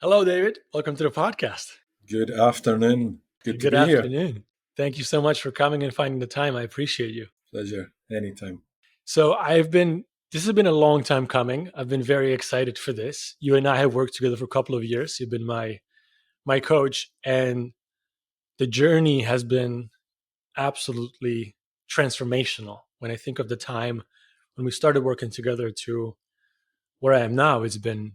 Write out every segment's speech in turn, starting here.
Hello, David. Welcome to the podcast. Good afternoon. Good to Good be here. afternoon. Thank you so much for coming and finding the time. I appreciate you. Pleasure. Anytime. So, this has been a long time coming. I've been very excited for this. You and I have worked together for a couple of years. You've been my coach, and the journey has been absolutely transformational. When I think of the time when we started working together to where I am now, it's been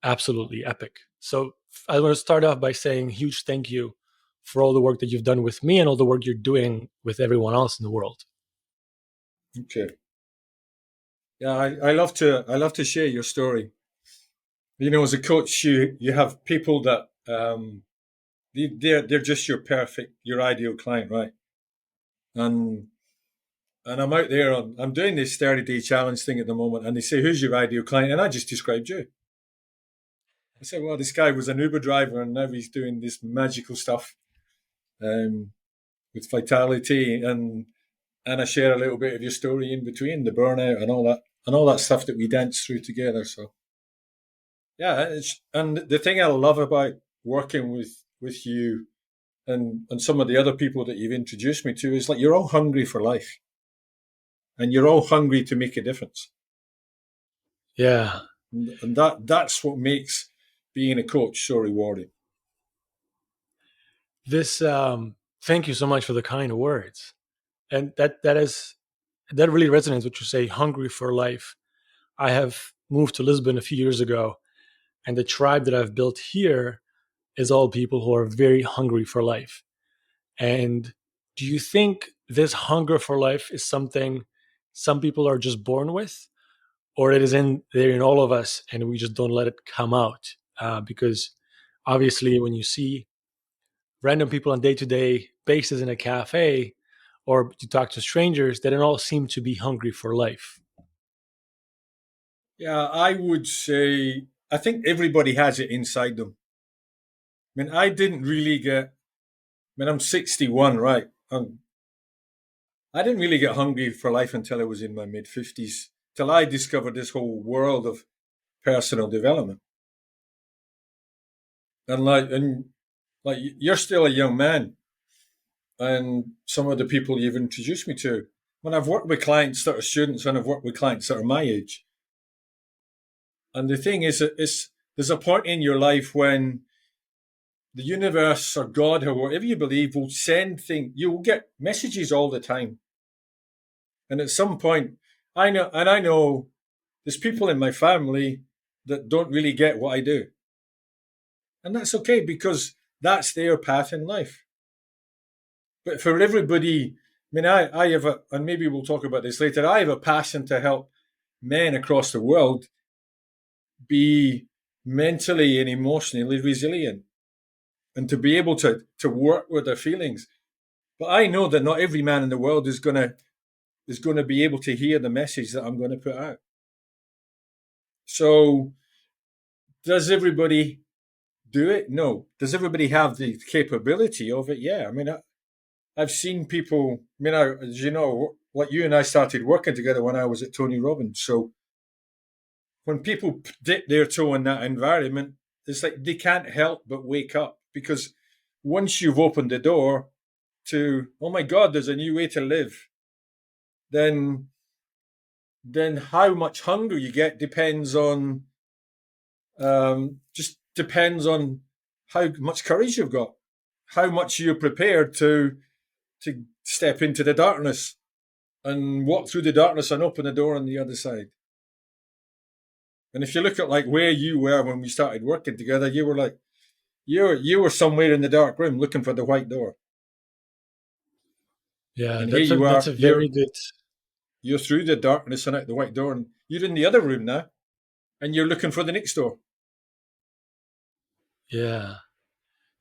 absolutely epic. So I want to start off by saying a huge thank you for all the work that you've done with me and all the work you're doing with everyone else in the world. Okay. Yeah, I love to share your story. You know, as a coach, you have people that they're just your ideal client, right? And and I'm out there. I'm doing this 30-day challenge thing at the moment, and they say, "Who's your ideal client?" And I just described you. I said, "Well, this guy was an Uber driver, and now he's doing this magical stuff um, with vitality and I share a little bit of your story in between the burnout and all that stuff that we dance through together. So yeah, and the thing I love about working with you and some of the other people that you've introduced me to is like you're all hungry for life and you're all hungry to make a difference, Yeah. and that's what makes being a coach so rewarding. This Thank you so much for the kind words. And that really resonates what you say, hungry for life. I have moved to Lisbon a few years ago, and the tribe that I've built here is all people who are very hungry for life. And do you think this hunger for life is something some people are just born with, or it is in there in all of us, and we just don't let it come out? Because obviously, when you see random people on day-to-day basis in a cafe, or you talk to strangers, they don't all seem to be hungry for life. Yeah, I would say I think everybody has it inside them. I mean, I didn't really get. I mean, I'm 61, right? I didn't really get hungry for life until I was in my mid 50s, till I discovered this whole world of personal development. And you're still a young man, and some of the people you've introduced me to. When I've worked with clients that are students, and I've worked with clients that are my age, and the thing is, there's a point in your life when the universe or God or whatever you believe will send things. You will get messages all the time, and at some point, I know there's people in my family that don't really get what I do. And that's okay because that's their path in life. But for everybody, I mean, I have and maybe we'll talk about this later, I have a passion to help men across the world be mentally and emotionally resilient and to be able to work with their feelings. But I know that not every man in the world is gonna be able to hear the message that I'm going to put out. So does everybody do it? No. Does everybody have the capability of it? Yeah. I mean, I've seen people. I mean, as you know, like you and I started working together when I was at Tony Robbins. So when people dip their toe in that environment, it's like they can't help but wake up because once you've opened the door to, oh my God, there's a new way to live, then how much hunger you get just depends on how much courage you've got, how much you're prepared to step into the darkness and walk through the darkness and open the door on the other side. And if you look at like where you were when we started working together, you were like you were somewhere in the dark room looking for the white door. Yeah, And here you that's are, a very good. you're through the darkness and out the white door, and you're in the other room now, and you're looking for the next door. Yeah,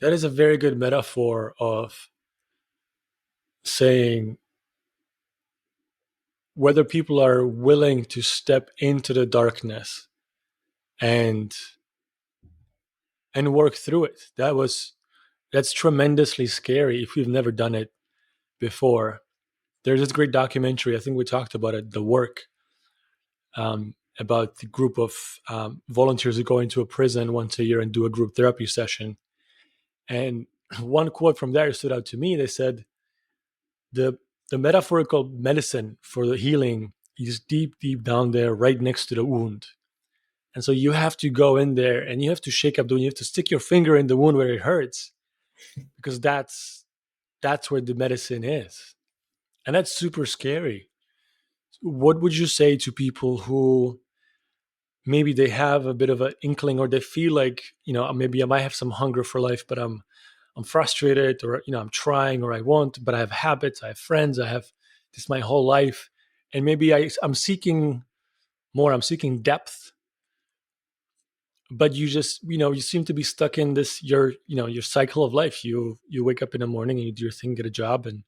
that is a very good metaphor of saying whether people are willing to step into the darkness and work through it. That's tremendously scary if you've never done it before. There's this great documentary, I think we talked about it, The Work. about the group of volunteers who go into a prison once a year and do a group therapy session. And one quote from there stood out to me. They said, the metaphorical medicine for the healing is deep, deep down there, right next to the wound. And so you have to go in there and you have to shake up the wound. You have to stick your finger in the wound where it hurts, because that's where the medicine is. And that's super scary. What would you say to people who maybe they have a bit of an inkling, or they feel like, maybe I might have some hunger for life, but I'm frustrated, or I'm trying, or I want, but I have habits, I have friends, I have this my whole life, and maybe I'm seeking more, I'm seeking depth, but you just you seem to be stuck in this your cycle of life. You wake up in the morning and you do your thing, get a job, and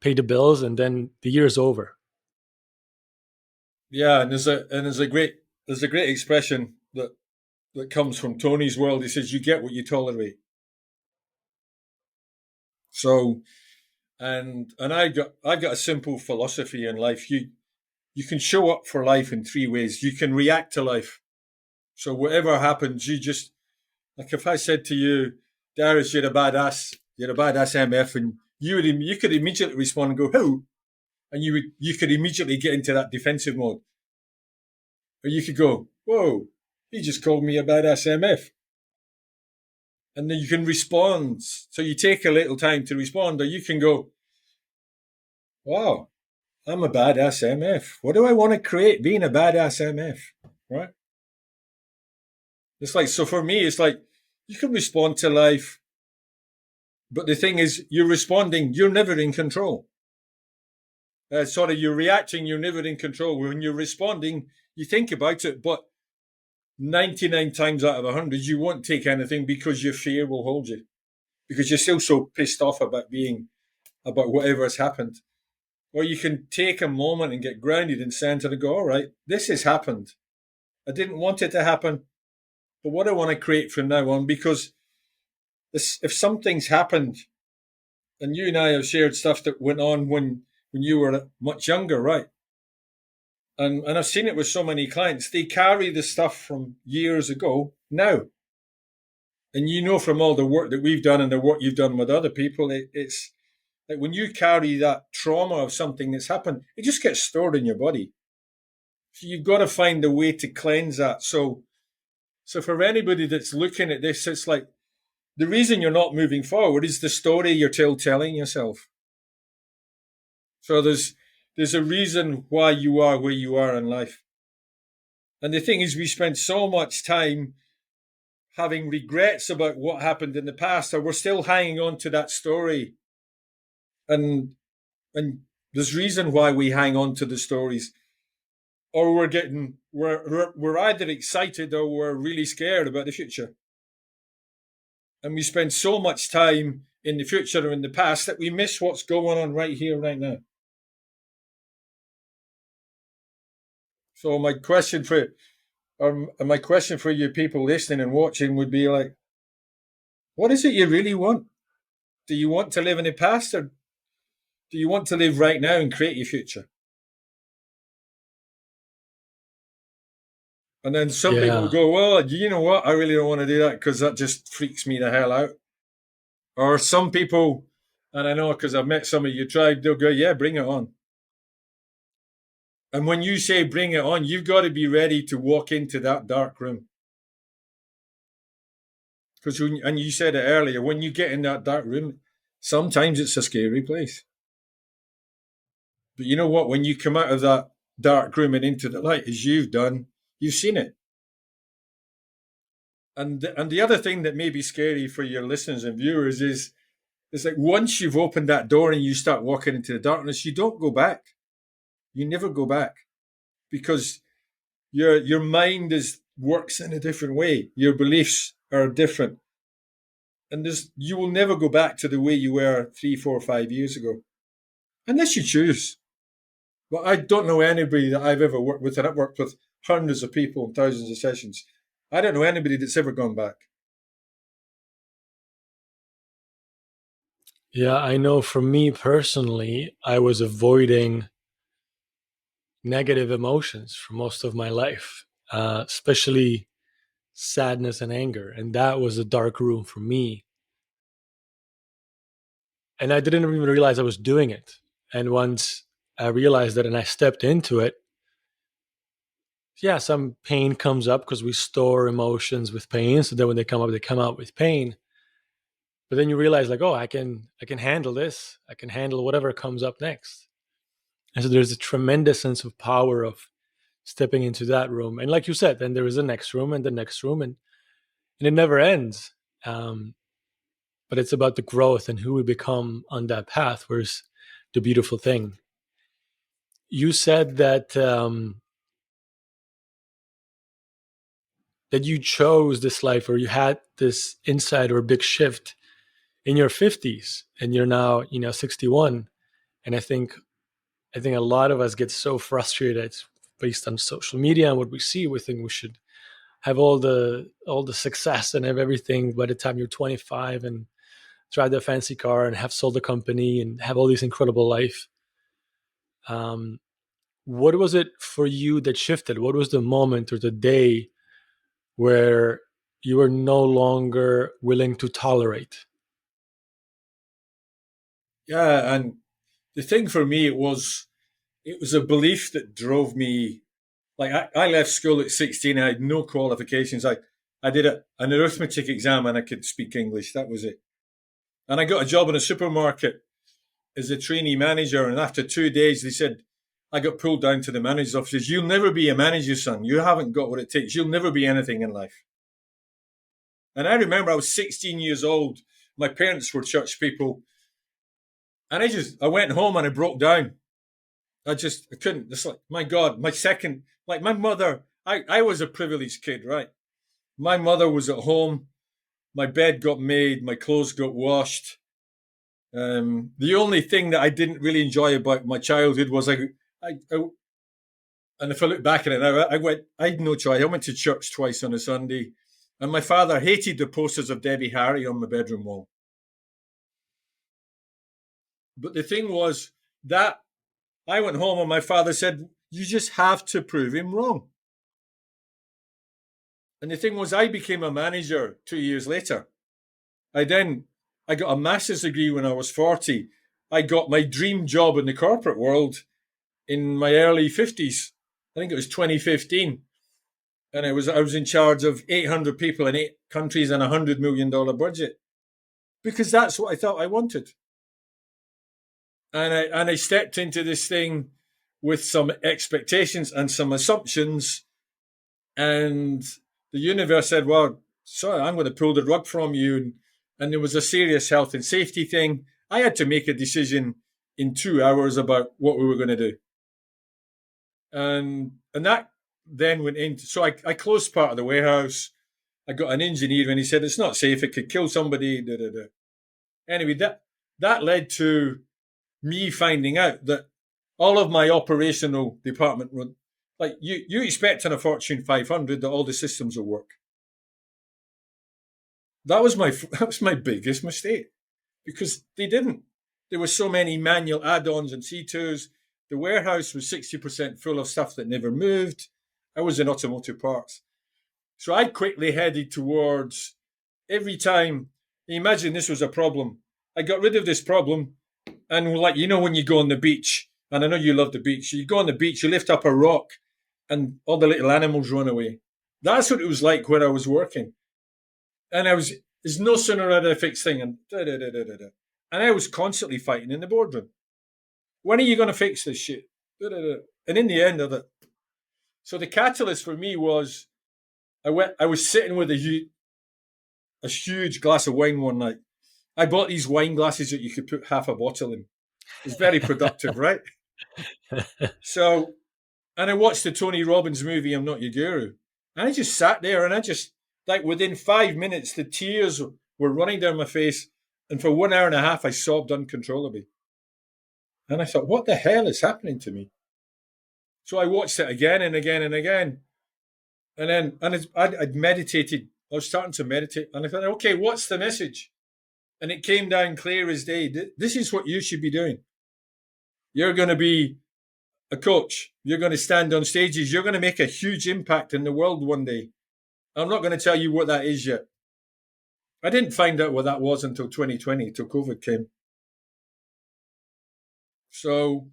pay the bills, and then the year's over. Yeah, and there's a great expression that comes from Tony's world. He says, "You get what you tolerate." So, and I got a simple philosophy in life. You can show up for life in three ways. You can react to life. So whatever happens, you just, like, if I said to you, Darius, you're a badass MF, and you could immediately respond and go, who? And you could immediately get into that defensive mode. Or you could go, whoa, he just called me a badass MF. And then you can respond. So you take a little time to respond, or you can go, wow, I'm a badass MF. What do I want to create being a badass MF? Right? It's like, so for me, it's like you can respond to life, but the thing is, you're responding, you're never in control. You're reacting, you're never in control. When you're responding, you think about it, but 99 times out of 100, you won't take anything because your fear will hold you. Because you're still so pissed off about whatever has happened. Or you can take a moment and get grounded and center and go, all right, this has happened. I didn't want it to happen, but what I want to create from now on, because if something's happened, and you and I have shared stuff that went on when you were much younger, right? And I've seen it with so many clients. They carry the stuff from years ago now. And from all the work that we've done and the work you've done with other people, it's like when you carry that trauma of something that's happened, it just gets stored in your body. So you've got to find a way to cleanse that. So for anybody that's looking at this, it's like the reason you're not moving forward is the story you're still telling yourself. So there's a reason why you are where you are in life. And the thing is, we spend so much time having regrets about what happened in the past, or we're still hanging on to that story. And there's reason why we hang on to the stories, or we're either excited or we're really scared about the future. And we spend so much time in the future or in the past that we miss what's going on right here, right now. So my question for you people listening and watching would be like, what is it you really want? Do you want to live in the past, or do you want to live right now and create your future? And then some people Yeah. go, well, you know what? I really don't want to do that because that just freaks me the hell out. Or some people, and I know because I've met some of you tribe, they'll go, yeah, bring it on. And when you say bring it on, you've got to be ready to walk into that dark room. And you said it earlier, when you get in that dark room, sometimes it's a scary place. But you know what? When you come out of that dark room and into the light, as you've done, you've seen it. And the other thing that may be scary for your listeners and viewers is it's like once you've opened that door and you start walking into the darkness, you don't go back. You never go back because your mind works in a different way. Your beliefs are different, and you will never go back to the way you were 3, 4, 5 years ago, unless you choose. But I don't know anybody that I've ever worked with, and I've worked with hundreds of people and thousands of sessions. I don't know anybody that's ever gone back. Yeah, I know for me personally, I was avoiding negative emotions for most of my life. especially sadness and anger. And that was a dark room for me. And I didn't even realize I was doing it. And once I realized that and I stepped into it, yeah, some pain comes up because we store emotions with pain. So then when they come up, they come out with pain. But then you realize, like, oh, I can handle this. I can handle whatever comes up next. And so there's a tremendous sense of power of stepping into that room. And like you said, then there is the next room and the next room, and it never ends. Um, but it's about the growth and who we become on that path, where's the beautiful thing. You said that you chose this life, or you had this insight or big shift in your 50s, and you're now 61. And I think a lot of us get so frustrated based on social media and what we see. We think we should have all the success and have everything by the time you're 25 and drive the fancy car and have sold a company and have all this incredible life. Um, what was it for you that shifted? What was the moment or the day where you were no longer willing to tolerate? Yeah, and the thing for me, it was a belief that drove me. Like I left school at 16. I had no qualifications. I did an arithmetic exam and I could speak English. That was it. And I got a job in a supermarket as a trainee manager. And after 2 days, they said, I got pulled down to the manager's office. You'll never be a manager, son. You haven't got what it takes. You'll never be anything in life. And I remember I was 16 years old. My parents were church people. And I went home and I broke down. I couldn't. It's like, my God, like my mother, I was a privileged kid, right? My mother was at home. My bed got made. My clothes got washed. The only thing that I didn't really enjoy about my childhood was and if I look back at it now, I had no choice. I went to church twice on a Sunday, and my father hated the posters of Debbie Harry on my bedroom wall. But the thing was that I went home and my father said, "You just have to prove him wrong." And the thing was, I became a manager 2 years later. I then I got a master's degree when I was 40. I got my dream job in the corporate world in my early 50s. I think it was 2015. And I was in charge of 800 people in 8 countries and $100 million budget because that's what I thought I wanted. And I stepped into this thing with some expectations and some assumptions, and the universe said, "Well, sorry, I'm going to pull the rug from you." And there was a serious health and safety thing. I had to make a decision in 2 hours about what we were going to do, and that then went into. So I closed part of the warehouse. I got an engineer, and he said it's not safe. It could kill somebody. Da, da, da. Anyway, that led to me finding out that all of my operational department run, like you expect in a Fortune 500 that all the systems will work. That was my biggest mistake because they didn't. There were so many manual add-ons and C2s. The warehouse was 60% full of stuff that never moved. I was in automotive parts. So I quickly headed towards every time. Imagine this was a problem. I got rid of this problem. And like, when you go on the beach, and I know you love the beach, you go on the beach, you lift up a rock and all the little animals run away. That's what it was like where I was working. And there's no sooner had I fixed thing and da, da, da, da, da, da. And I was constantly fighting in the boardroom. When are you going to fix this shit? Da, da, da. And in the end of it, so the catalyst for me was I was sitting with a huge glass of wine one night. I bought these wine glasses that you could put half a bottle in. It's very productive, right? So, and I watched the Tony Robbins movie, I'm Not Your Guru. And I just sat there and like within 5 minutes, the tears were running down my face. And for 1 hour and a half, I sobbed uncontrollably. And I thought, what the hell is happening to me? So I watched it again and again and again. I'd meditated. I was starting to meditate. And I thought, okay, what's the message? And it came down clear as day. This is what you should be doing. You're going to be a coach. You're going to stand on stages. You're going to make a huge impact in the world one day. I'm not going to tell you what that is yet. I didn't find out what that was until 2020, till COVID came. So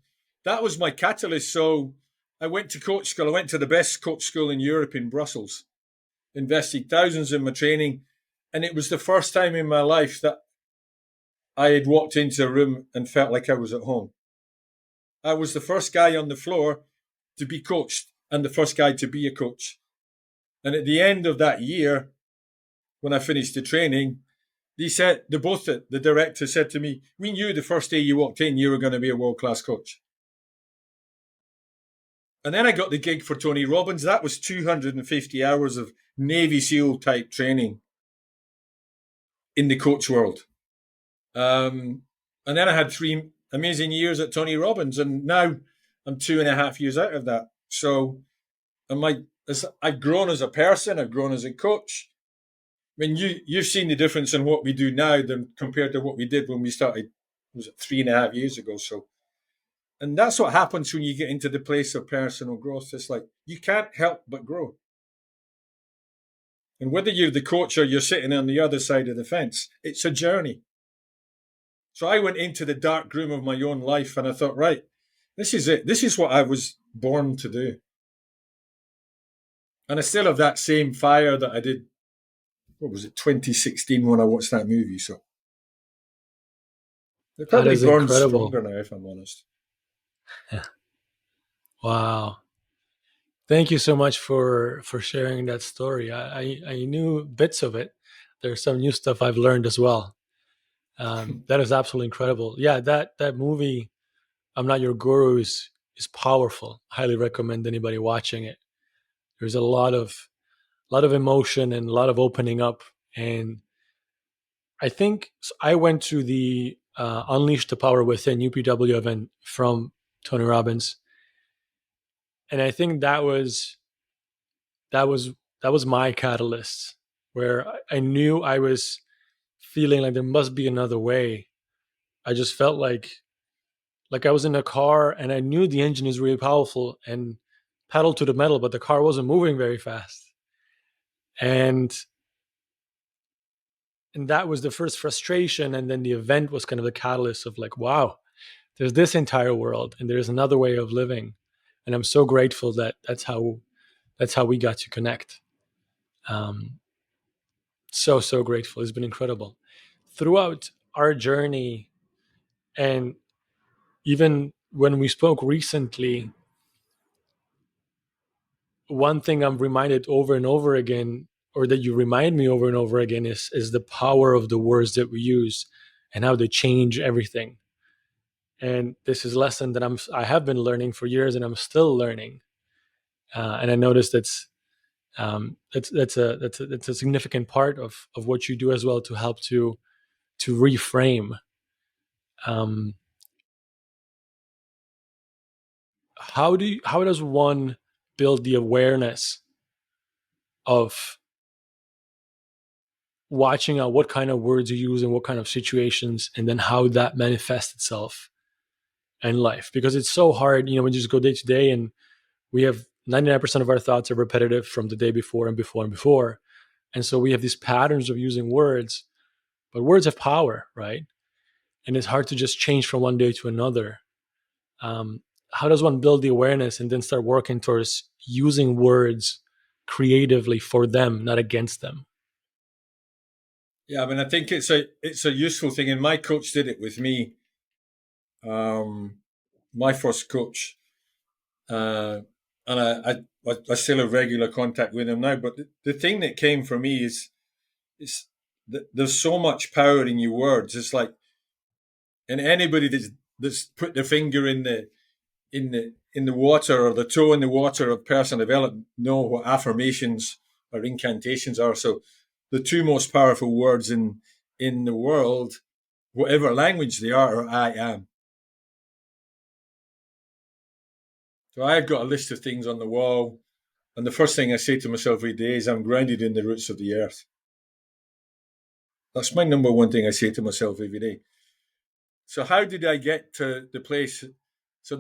that was my catalyst. So I went to coach school. I went to the best coach school in Europe in Brussels, invested thousands in my training. And it was the first time in my life that I had walked into a room and felt like I was at home. I was the first guy on the floor to be coached and the first guy to be a coach. And at the end of that year, when I finished the training, the director said to me, we knew the first day you walked in, you were going to be a world-class coach. And then I got the gig for Tony Robbins. That was 250 hours of Navy SEAL type training in the coach world. And then I had 3 amazing years at Tony Robbins, and now I'm 2.5 years out of that. So I've grown as a person, I've grown as a coach. I mean, you've seen the difference in what we do now than compared to what we did when we started, was it 3.5 years ago? So, and that's what happens when you get into the place of personal growth. It's like you can't help but grow. And whether you're the coach or you're sitting on the other side of the fence, it's a journey. So I went into the dark room of my own life and I thought, right, this is it. This is what I was born to do. And I still have that same fire that I did, what was it, 2016 when I watched that movie. So it That probably is burns incredible. stronger now, if I'm honest. Wow. Thank you so much for sharing that story. I knew bits of it. There's some new stuff I've learned as well. That is absolutely incredible. Yeah, that movie, I'm Not Your Guru, is powerful. Highly recommend anybody watching it. There's a lot of emotion and a lot of opening up. And I think I went to the Unleash the Power Within UPW event from Tony Robbins, and I think that was that was my catalyst, where I knew I was feeling like there must be another way. I just felt like I was in a car and I knew the engine is really powerful and pedal to the metal, but the car wasn't moving very fast. And that was the first frustration. And then the event was kind of the catalyst of like, wow, there's this entire world and there's another way of living. And I'm so grateful that that's how we got to connect. Um, so grateful. It's been incredible throughout our journey, and even when we spoke recently, one thing I'm reminded over and over again, or that you remind me over and over again, is the power of the words that we use and how they change everything. And this is a lesson that I have been learning for years, and I'm still learning. And I noticed that's a significant part of what you do as well, to help to reframe. Um, how does one build the awareness of watching out what kind of words you use in what kind of situations, and then how that manifests itself in life? Because it's so hard, when you just go day to day, and we have 99% of our thoughts are repetitive from the day before and before and before. And so we have these patterns of using words, but words have power, right? And it's hard to just change from one day to another. Um, how does one build the awareness and then start working towards using words creatively for them, not against them? Yeah, I mean, I think it's a useful thing, and my coach did it with me. My first coach, uh, and I still have regular contact with him now. But the thing that came for me is that there's so much power in your words. It's like, and anybody that's put their finger in the water, or the toe in the water of personal development, know what affirmations or incantations are. So the two most powerful words in the world, whatever language they are I am. So I've got a list of things on the wall, and the first thing I say to myself every day is, I'm grounded in the roots of the earth. That's my number one thing I say to myself every day. So how did I get to the place? So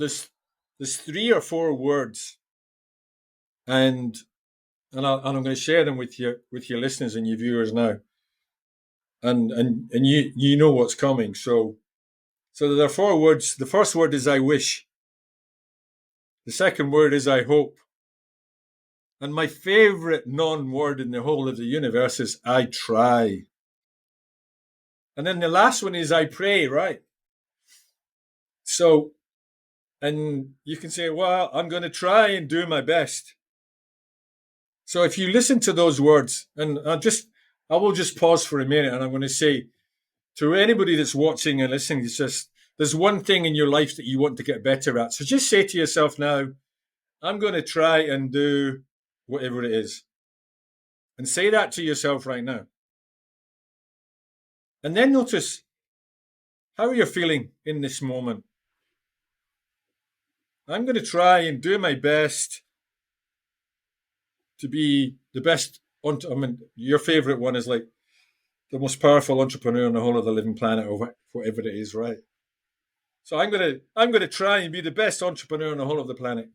There's 3 or 4 words, and I'm going to share them with your listeners and your viewers now, and you know what's coming. So there are 4 words. The first word is I wish. The second word is I hope. And my favorite non-word in the whole of the universe is I try. And then the last one is I pray, right? So, and you can say, well, I'm going to try and do my best. So if you listen to those words, and I will just pause for a minute, and I'm going to say to anybody that's watching and listening, it's just, there's one thing in your life that you want to get better at. So just say to yourself now, I'm going to try and do whatever it is. And say that to yourself right now. And then notice how you're feeling in this moment. I'm going to try and do my best to be the best. I mean, your favorite one is like the most powerful entrepreneur on the whole of the living planet, or whatever it is, right? So I'm going to try and be the best entrepreneur on the whole of the planet.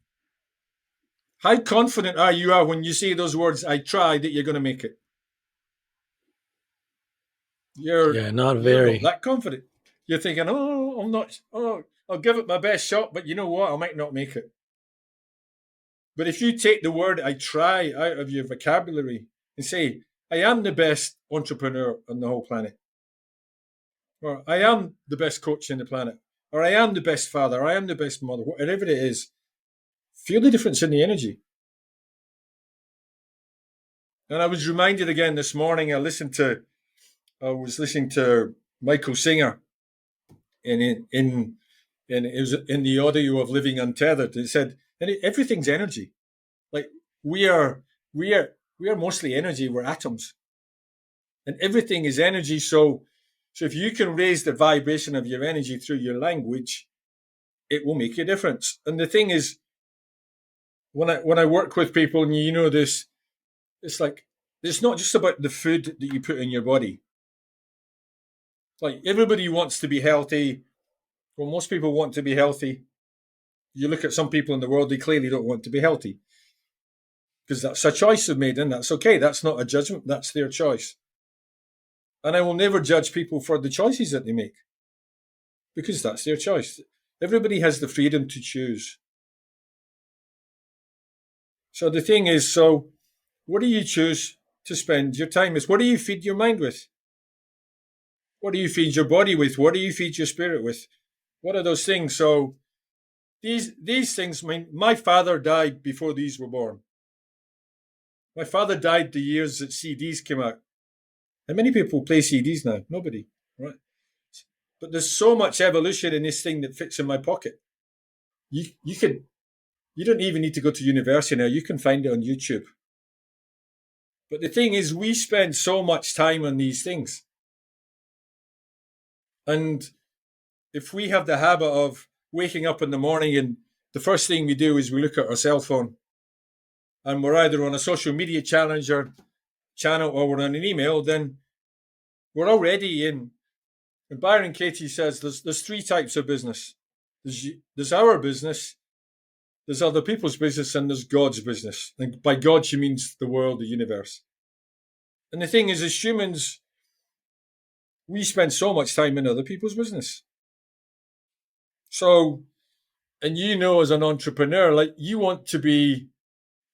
How confident are you when you say those words, I try, that you're going to make it? Not You're not very. that confident. You're thinking, I'm not, I'll give it my best shot, but you know what? I might not make it. But if you take the word I try out of your vocabulary and say, I am the best entrepreneur on the whole planet, or I am the best coach in the planet, or I am the best father, or I am the best mother, whatever it is, feel the difference in the energy. And I was reminded again this morning, I was listening to Michael Singer in it was in the audio of Living Untethered. It said, everything's energy. Like we are mostly energy. We're atoms, and everything is energy. So if you can raise the vibration of your energy through your language, it will make a difference. And the thing is, when I work with people, and you know this, it's like it's not just about the food that you put in your body. Like everybody wants to be healthy. Well, most people want to be healthy. You look at some people in the world, they clearly don't want to be healthy because that's a choice they've made, and that's okay. That's not a judgment. That's their choice. And I will never judge people for the choices that they make because that's their choice. Everybody has the freedom to choose. So the thing is, what do you choose to spend your time with? What do you feed your mind with? What do you feed your body with? What do you feed your spirit with? What are those things? So these things, my father died before these were born. My father died the years that CDs came out. How many people play CDs now? Nobody, right? But there's so much evolution in this thing that fits in my pocket. You don't even need to go to university now. You can find it on YouTube. But the thing is, we spend so much time on these things. And if we have the habit of waking up in the morning and the first thing we do is we look at our cell phone, and we're either on a social media channel or we're on an email, then we're already in. And Byron Katie says there's 3 types of business. There's our business, there's other people's business, and there's God's business. And by God, she means the world, the universe. And the thing is, as humans, we spend so much time in other people's business. So, and as an entrepreneur, like you want to be,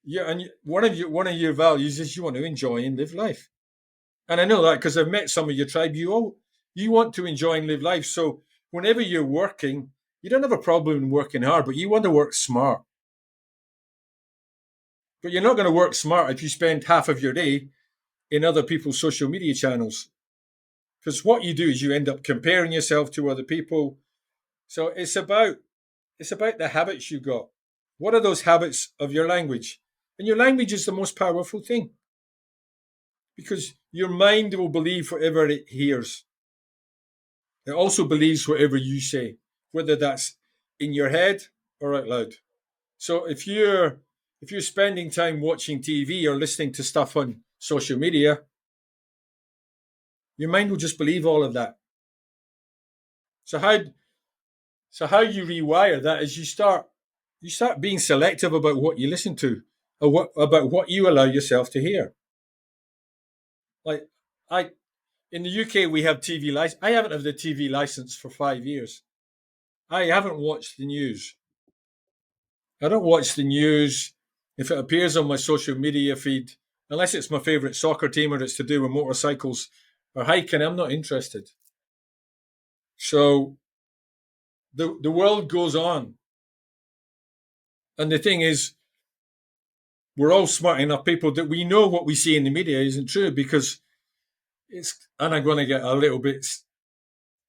and one of your values is you want to enjoy and live life. And I know that because I've met some of your tribe. You want to enjoy and live life. So whenever you're working, you don't have a problem in working hard, but you want to work smart. But you're not going to work smart if you spend half of your day in other people's social media channels. Because what you do is you end up comparing yourself to other people. So it's about the habits you got. What are those habits of your language? And your language is the most powerful thing. Because your mind will believe whatever it hears. It also believes whatever you say, whether that's in your head or out loud. So if you're spending time watching TV or listening to stuff on social media, your mind will just believe all of that. So how you rewire that is you start you start being selective about what you listen to, or about what you allow yourself to hear. Like I in the UK, we have TV license. I haven't had the TV license for 5 years. I haven't watched the news. I don't watch the news if it appears on my social media feed, unless it's my favourite soccer team or it's to do with motorcycles or hiking. I'm not interested. So the world goes on, and the thing is, we're all smart enough people that we know what we see in the media isn't true because it's. And I'm going to get a little bit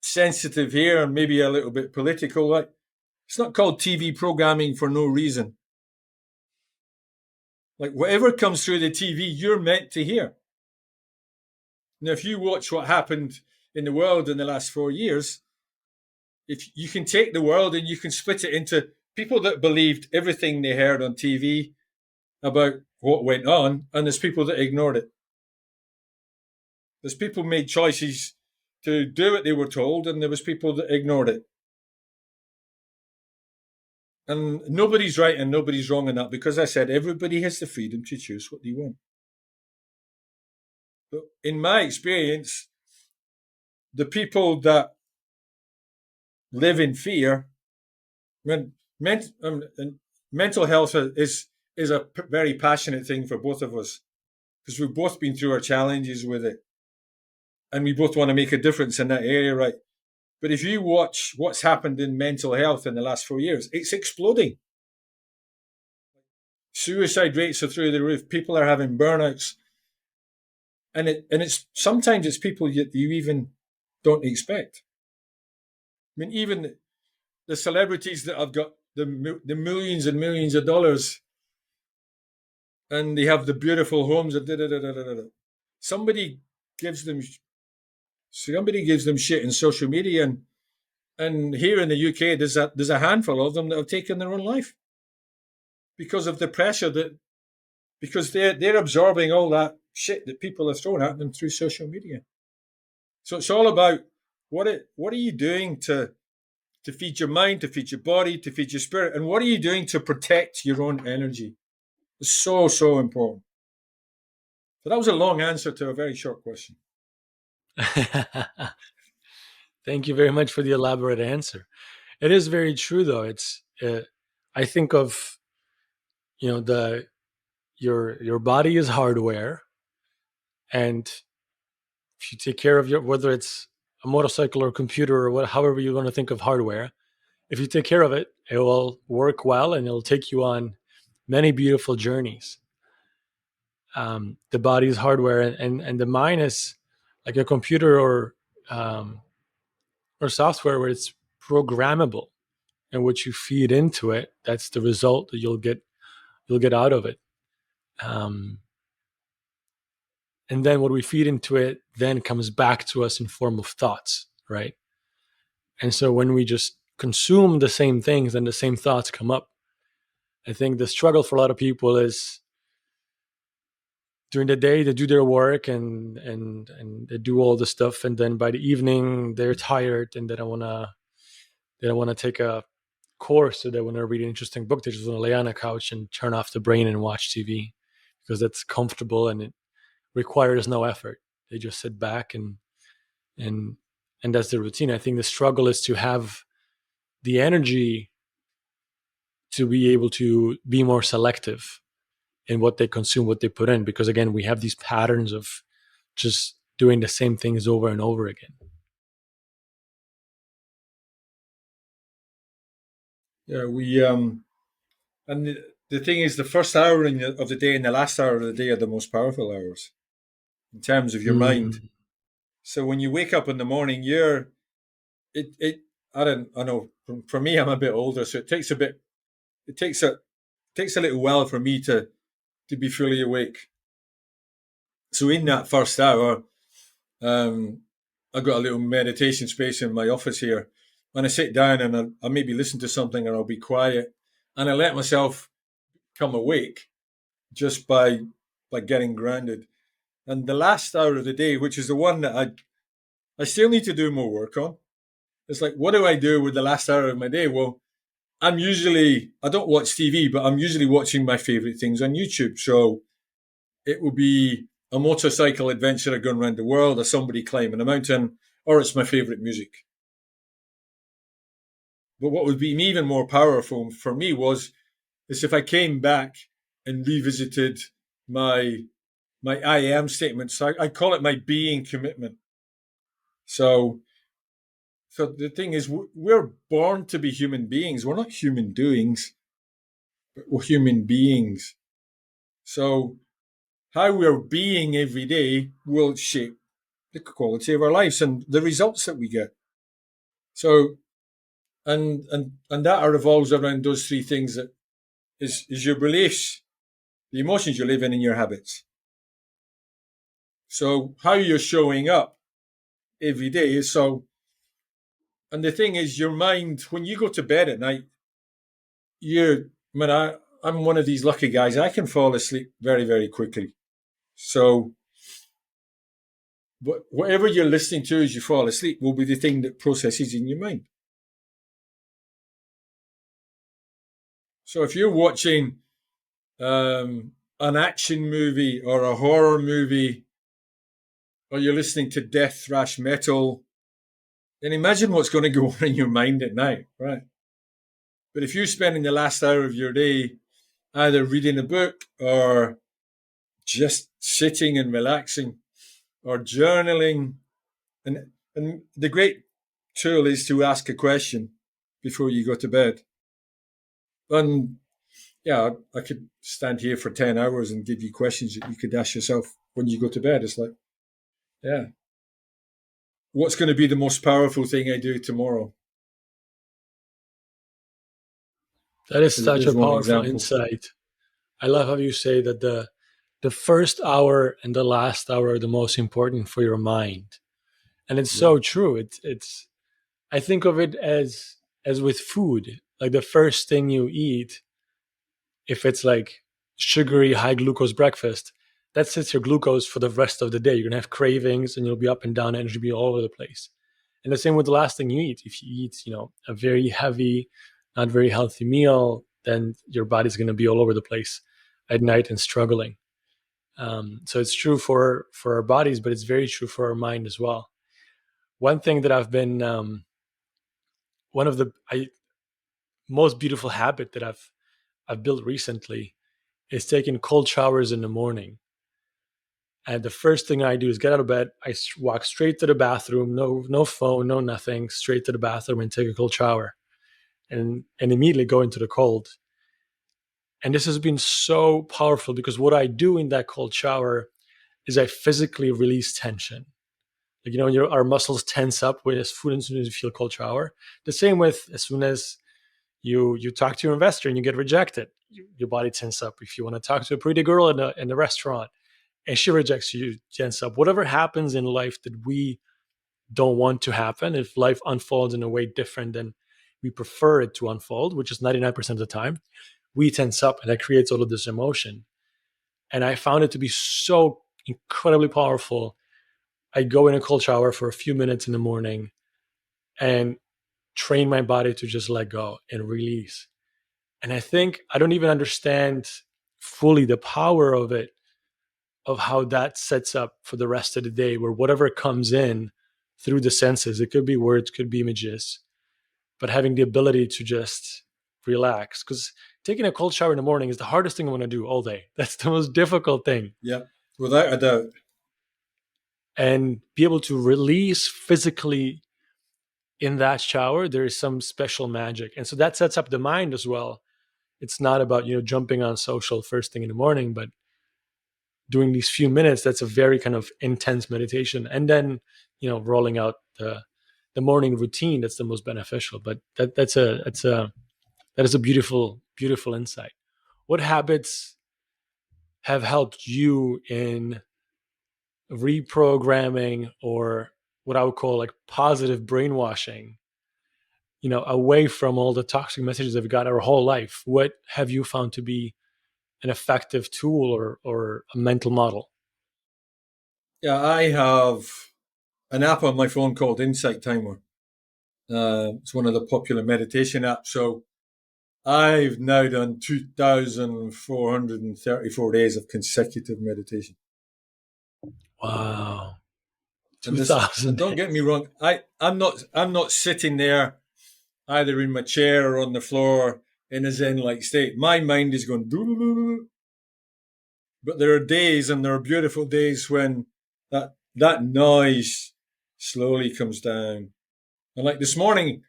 sensitive here and maybe a little bit political. Like, it's not called TV programming for no reason. Like, whatever comes through the TV, you're meant to hear. Now, if you watch what happened in the world in the last 4 years, if you can take the world and you can split it into people that believed everything they heard on TV about what went on, and there's people that ignored it. There's people who made choices to do what they were told, and there was people that ignored it. And nobody's right and nobody's wrong in that, because I said everybody has the freedom to choose what they want. But in my experience, the people that live in fear, mental health is a very passionate thing for both of us, because we've both been through our challenges with it, and we both want to make a difference in that area, right? But if you watch what's happened in mental health in the last 4 years, it's exploding. Suicide rates are through the roof. People are having burnouts, and it's sometimes it's people that you even don't expect. I mean, even the celebrities that have got the millions and millions of dollars, and they have the beautiful homes, and somebody gives them shit in social media, and here in the UK, there's a handful of them that have taken their own life because of the pressure because they're absorbing all that shit that people have thrown at them through social media. So it's all about what are you doing to feed your mind, to feed your body, to feed your spirit, and what are you doing to protect your own energy? It's so important. So that was a long answer to a very short question. Thank you very much for the elaborate answer. It is very true, though. It's I think of your body is hardware, and if you take care of whether it's a motorcycle or a computer or however you want to think of hardware, if you take care of it, it will work well and it'll take you on many beautiful journeys. The body is hardware, and the mind is like a computer um, or software where it's programmable, and what you feed into it, that's the result that you'll get out of it. Um, and then what we feed into it then comes back to us in form of thoughts, right? And so when we just consume the same things and the same thoughts come up, I think the struggle for a lot of people is during the day they do their work and they do all the stuff, and then by the evening they're tired and they don't want to take a course, so they want to read an interesting book. They just want to lay on a couch and turn off the brain and watch TV because that's comfortable and it requires no effort. They just sit back and that's the routine. I think the struggle is to have the energy to be able to be more selective in what they consume, what they put in, because again, we have these patterns of just doing the same things over and over again. Yeah, and the thing is, the first hour of the day and the last hour of the day are the most powerful hours in terms of your mind. So when you wake up in the morning, I know for me, I'm a bit older, so it takes a little while for me to be fully awake. So in that first hour, I've got a little meditation space in my office here. When I sit down and I maybe listen to something, or I'll be quiet, and I let myself come awake just by getting grounded. And the last hour of the day, which is the one that I still need to do more work on. It's like, what do I do with the last hour of my day? Well, I don't watch TV, but I'm usually watching my favorite things on YouTube. So it will be a motorcycle adventure going around the world, or somebody climbing a mountain, or it's my favorite music. But what would be even more powerful for me was is if I came back and revisited my I am statements. I call it my being commitment. So so the thing is, we're born to be human beings. We're not human doings, but we're human beings. So how we're being every day will shape the quality of our lives and the results that we get. So and that revolves around those three things that is your beliefs, the emotions you live in, and your habits. So how you're showing up every day is so. And the thing is, your mind when you go to bed at night, you're. I mean, I'm one of these lucky guys. I can fall asleep very very quickly. So whatever you're listening to as you fall asleep will be the thing that processes in your mind. So if you're watching an action movie or a horror movie, or you're listening to death thrash metal, then imagine what's going to go on in your mind at night, right? But if you're spending the last hour of your day either reading a book or just sitting and relaxing or journaling, and the great tool is to ask a question before you go to bed. And yeah, I could stand here for 10 hours and give you questions that you could ask yourself when you go to bed. It's like, yeah, what's going to be the most powerful thing I do tomorrow? That is such a Is one powerful example. insight. I love how you say that the first hour and the last hour are the most important for your mind. And it's Yeah. so true. It's I think of it as with food. Like the first thing you eat, if it's like sugary high glucose breakfast, that sets your glucose for the rest of the day. You're gonna have cravings and you'll be up and down, energy be all over the place. And the same with the last thing you eat. If you eat, a very heavy, not very healthy meal, then your body's gonna be all over the place at night and struggling. So it's true for our bodies, but it's very true for our mind as well. One thing that I've been one of the most beautiful habit that I've built recently is taking cold showers in the morning. And the first thing I do is get out of bed. I walk straight to the bathroom, no phone, no nothing, straight to the bathroom and take a cold shower, and immediately go into the cold. And this has been so powerful because what I do in that cold shower is I physically release tension. Like, our muscles tense up when as soon as you feel cold shower. The same with as soon as you talk to your investor and you get rejected, your body tense up. If you want to talk to a pretty girl in the restaurant and she rejects you, tense up. Whatever happens in life that we don't want to happen, if life unfolds in a way different than we prefer it to unfold, which is 99% of the time, we tense up and that creates all of this emotion. And I found it to be so incredibly powerful. I go in a cold shower for a few minutes in the morning and train my body to just let go and release. And I think I don't even understand fully the power of it, of how that sets up for the rest of the day, where whatever comes in through the senses, it could be words, could be images, but having the ability to just relax. Because taking a cold shower in the morning is the hardest thing I want to do all day. That's the most difficult thing. Yeah. Without a doubt. And be able to release physically in that shower, there is some special magic. And so that sets up the mind as well. It's not about, jumping on social first thing in the morning, but doing these few minutes, that's a very kind of intense meditation. And then, rolling out the morning routine, that's the most beneficial. But that is a beautiful, beautiful insight. What habits have helped you in reprogramming, or what I would call like positive brainwashing, away from all the toxic messages that we've got our whole life? What have you found to be an effective tool or a mental model? Yeah, I have an app on my phone called Insight Timer. It's one of the popular meditation apps. So I've now done 2,434 days of consecutive meditation. Wow. And this, 2000 and don't days. get me wrong, I'm not sitting there either in my chair or on the floor in a zen-like state. My mind is going doo-doo-doo-doo. But there are days, and there are beautiful days when that noise slowly comes down. And like this morning,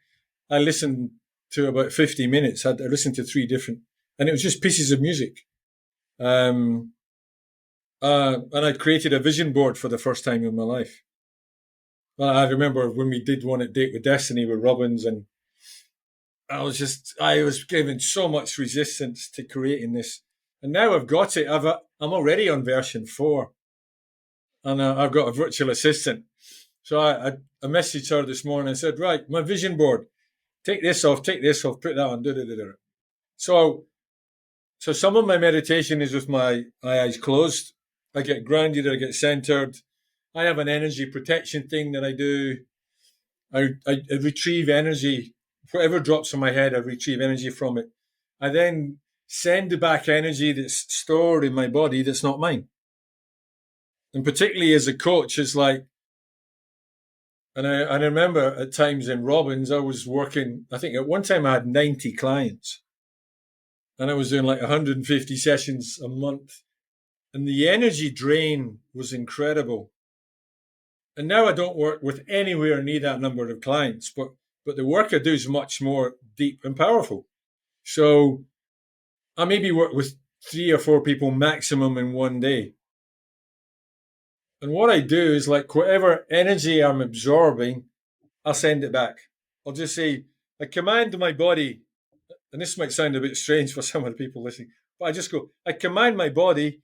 I listened to about 50 minutes. I listened to three different, and it was just pieces of music. Um, and I'd created a vision board for the first time in my life. I remember when we did one at Date with Destiny with Robbins, and I was given so much resistance to creating this. And now I've got it. I'm already on version 4, and I've got a virtual assistant. So I messaged her this morning and said, right, my vision board, take this off, put that on, da. So some of my meditation is with my eyes closed. I get grounded, I get centered. I have an energy protection thing that I do. I retrieve energy. Whatever drops on my head, I retrieve energy from it. I then send back energy that's stored in my body that's not mine. And particularly as a coach, it's like, and I remember at times in Robbins, I was working, I think at one time I had 90 clients, and I was doing like 150 sessions a month. And the energy drain was incredible. And now I don't work with anywhere near that number of clients, but the work I do is much more deep and powerful. So I maybe work with 3 or 4 people maximum in one day. And what I do is like whatever energy I'm absorbing, I'll send it back. I'll just say, I command my body, and this might sound a bit strange for some of the people listening, but I just go, I command my body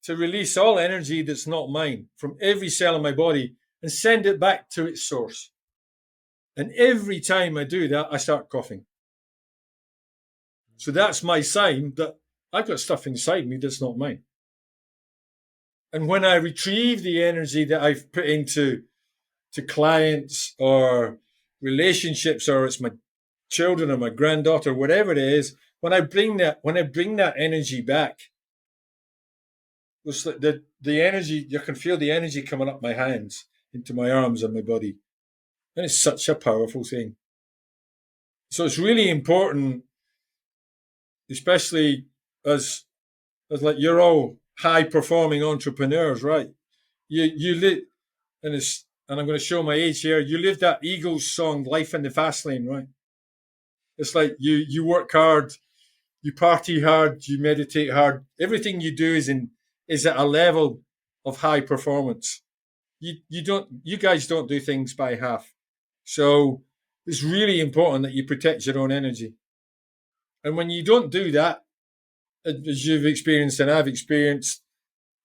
to release all energy that's not mine from every cell in my body and send it back to its source. And every time I do that, I start coughing. So that's my sign that I've got stuff inside me that's not mine. And when I retrieve the energy that I've put into clients or relationships, or it's my children or my granddaughter, whatever it is, when I bring that energy back, it's like the energy, you can feel the energy coming up my hands into my arms and my body. And it's such a powerful thing. So it's really important, especially as like you're all high performing entrepreneurs, right? You live, and I'm going to show my age here. You live that Eagles song, "Life in the Fast Lane," right? It's like you work hard, you party hard, you meditate hard. Everything you do is at a level of high performance. You guys don't do things by half. So it's really important that you protect your own energy. And when you don't do that, as you've experienced and I've experienced,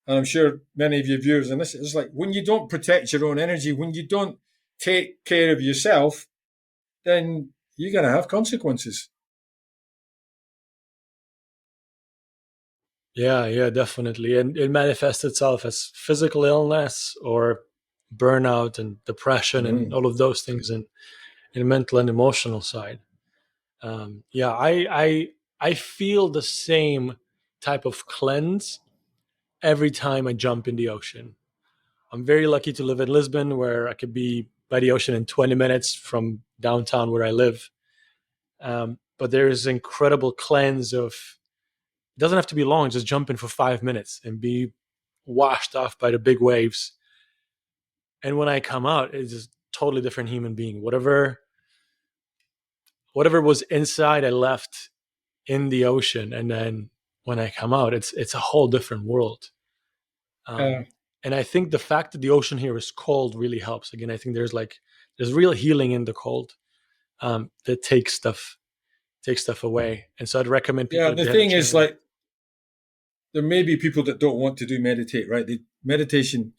and I'm sure many of your viewers in this, it's like when you don't protect your own energy, when you don't take care of yourself, then you're going to have consequences. Yeah, definitely. And it manifests itself as physical illness or burnout and depression and Mm. all of those things in mental and emotional side. Yeah, I feel the same type of cleanse every time I jump in the ocean. I'm very lucky to live in Lisbon, where I could be by the ocean in 20 minutes from downtown where I live. But there is incredible cleanse of, it doesn't have to be long, just jump in for 5 minutes and be washed off by the big waves. And when I come out, it's just totally different human being. Whatever was inside, I left in the ocean, and then when I come out, it's a whole different world. Uh, And I think the fact that the ocean here is cold really helps. Again, I think there's real healing in the cold, that takes stuff away. And so I'd recommend yeah, people, if the they have a thing is, chance. like, there may be people that don't want to do meditate, right? Meditation.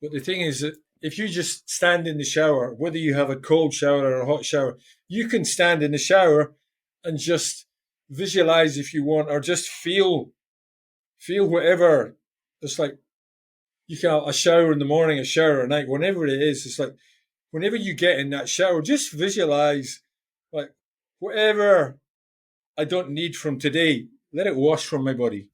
But the thing is that if you just stand in the shower, whether you have a cold shower or a hot shower, you can stand in the shower and just visualize if you want, or just feel whatever. It's like you can have a shower in the morning, a shower at night, whenever it is. It's like whenever you get in that shower, just visualize like whatever I don't need from today. Let it wash from my body.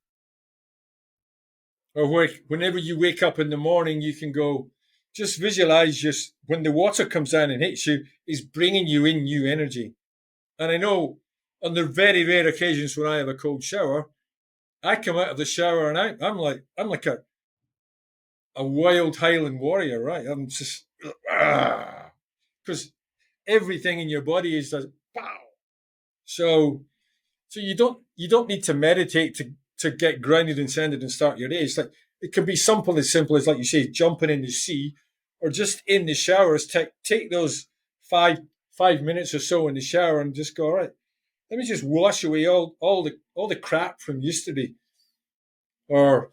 Or whenever you wake up in the morning, you can go, just visualize just when the water comes down and hits you, is bringing you in new energy. And I know on the very rare occasions when I have a cold shower, I come out of the shower and I'm like a wild Highland warrior, right? I'm just because everything in your body is just pow. So you don't need to meditate to get grounded and centered and start your day. It's like it can be simple as like you say, jumping in the sea, or just in the showers. Take those five minutes or so in the shower and just go, all right, let me just wash away all the crap from yesterday, or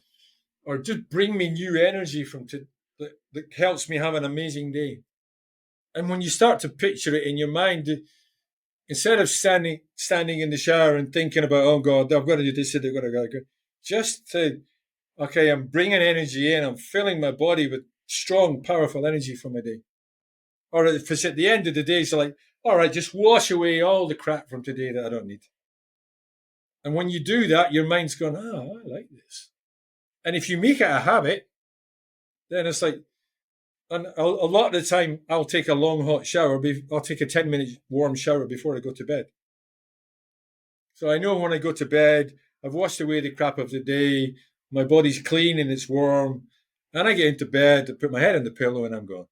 just bring me new energy that helps me have an amazing day. And when you start to picture it in your mind, instead of standing in the shower and thinking about, oh God, I've got to do this, I've got to go, just to, okay, I'm bringing energy in, I'm filling my body with strong, powerful energy for my day. Or if it's at the end of the day, it's like, all right, just wash away all the crap from today that I don't need. And when you do that, your mind's going, oh, I like this. And if you make it a habit, then it's like, and a lot of the time, I'll take a long hot shower. I'll take a 10-minute warm shower before I go to bed. So I know when I go to bed, I've washed away the crap of the day, my body's clean and it's warm, and I get into bed, I put my head on the pillow, and I'm gone.